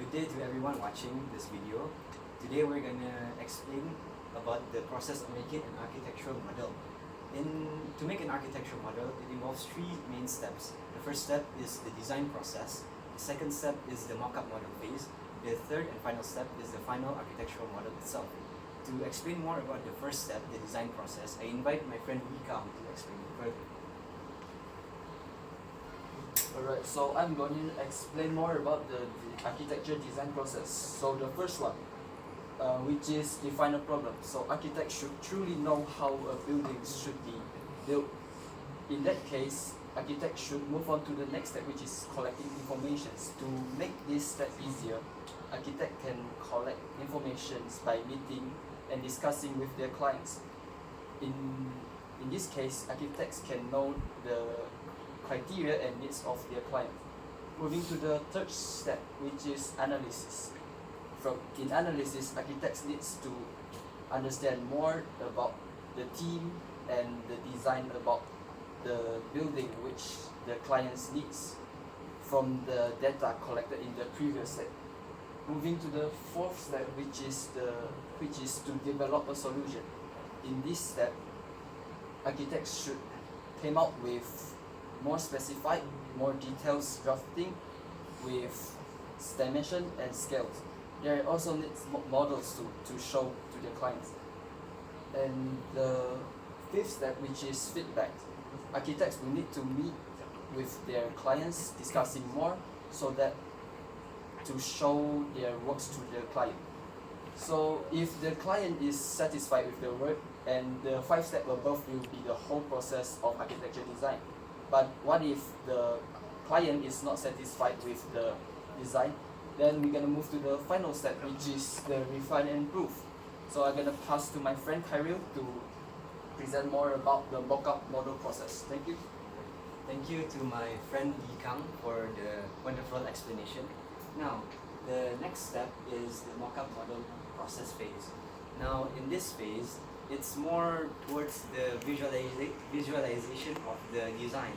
Good day to everyone watching this video. Today we're going to explain about the process of making an architectural model. To make an architectural model, it involves three main steps. The first step is the design process. The second step is the mock-up model phase. The third and final step is the final architectural model itself. To explain more about the first step, the design process, I invite my friend Lee Kam to explain it further. Alright, so I'm going to explain more about the architecture design process. So the first one, which is define a problem. So architects should truly know how a building should be built. In that case, architects should move on to the next step, which is collecting information. To make this step easier, architect can collect information by meeting and discussing with their clients. In this case, architects can know the criteria and needs of their client. Moving to the third step, which is analysis. In analysis, architects needs to understand more about the team and the design about the building which the clients needs from the data collected in the previous step. Moving to the fourth step, which is to develop a solution. In this step, architects should come out with more specified, more details drafting with dimension and scales. There also needs models to show to the clients. And the fifth step, which is feedback. Architects will need to meet with their clients, discussing more so that to show their works to the client. So if the client is satisfied with the work, and the 5 steps above will be the whole process of architecture design. But what if the client is not satisfied with the design? Then we're gonna move to the final step, which is the refine and improve. So I'm gonna pass to my friend Kyril to present more about the mock-up model process. Thank you. Thank you to my friend Lee Kam for the wonderful explanation. Now, the next step is the mock-up model process phase. Now, in this phase, it's more towards the visualization of the design.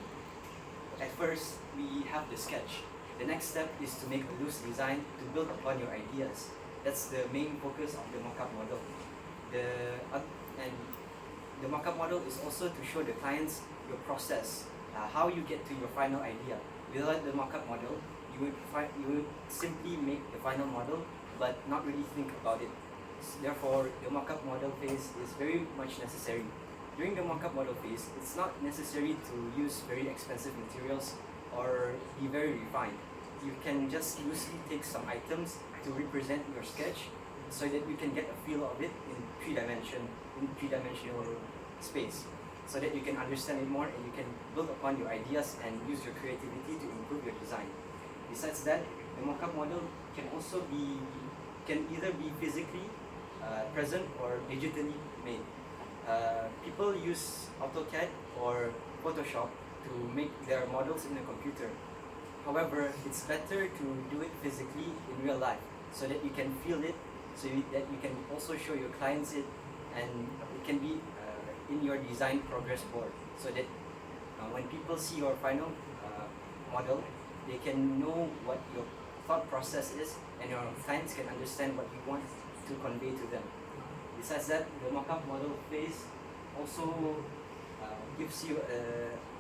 At first, we have the sketch. The next step is to make a loose design to build upon your ideas. That's the main focus of the mock-up model. And the mock-up model is also to show the clients your process, how you get to your final idea. Without the mock-up model, you would simply make the final model but not really think about it. Therefore, the mock-up model phase is very much necessary. During the mock-up model phase, it's not necessary to use very expensive materials or be very refined. You can just loosely take some items to represent your sketch so that you can get a feel of it in three-dimensional space, so that you can understand it more and you can build upon your ideas and use your creativity to improve your design. Besides that, the mock-up model can either be physically present or digitally made. People use AutoCAD or Photoshop to make their models in a computer. However, it's better to do it physically in real life so that you can feel it, so that you can also show your clients it, and it can be in your design progress board, so that when people see your final model, they can know what your thought process is and your clients can understand what you want to convey to them. Besides that, the mock-up model phase also gives you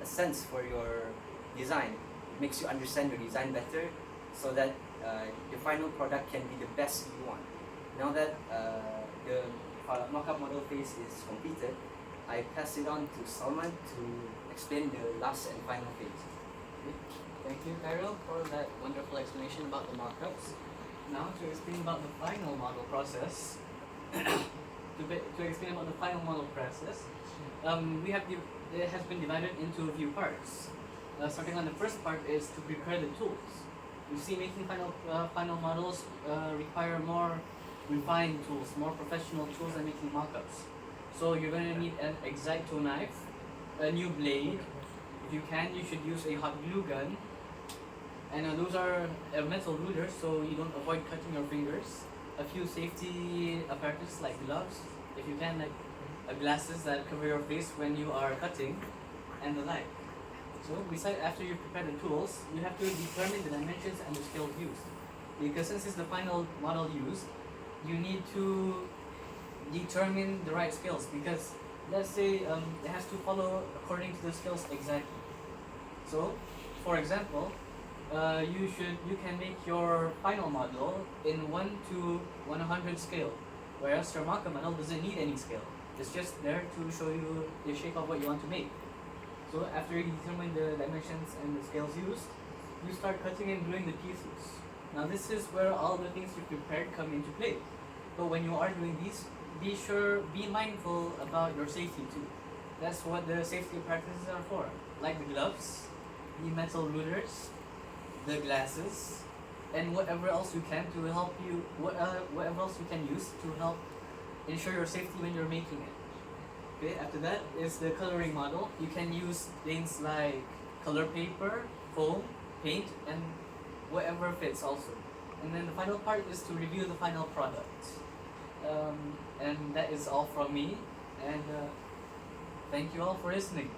a sense for your design. It makes you understand your design better so that the final product can be the best you want. Now that the mock-up model phase is completed, I pass it on to Salman to explain the last and final phase. Thank you, Kyril, for that wonderful explanation about the mock-ups. Now to explain about the final model process. To explain about the final model process, it has been divided into a few parts. Starting on the first part is to prepare the tools. You see, making final models require more refined tools, more professional tools than making mock-ups. So you're going to need an X-Acto knife, a new blade. If you can, you should use a hot glue gun. And those are metal rulers, so you don't avoid cutting your fingers. A few safety apparatus like gloves, if you can, like glasses that cover your face when you are cutting, and the like. So after you prepare the tools, you have to determine the dimensions and the scales used. because since it's the final model used, you need to determine the right scales, because let's say it has to follow according to the scales exactly. So, for example, you can make your final model in 1 to 100 scale, whereas your mock-up model doesn't need any scale. It's just there to show you the shape of what you want to make. So after you determine the dimensions and the scales used, you start cutting and gluing the pieces. Now this is where all the things you prepared come into play. But when you are doing these, be mindful about your safety too. That's what the safety practices are for, like the gloves, the metal rulers, the glasses, and whatever else you can to help you. Whatever else you can use to help ensure your safety when you're making it. Okay. After that is the coloring model. You can use things like color paper, foam, paint, and whatever fits also. And then the final part is to review the final product. And that is all from me. And thank you all for listening.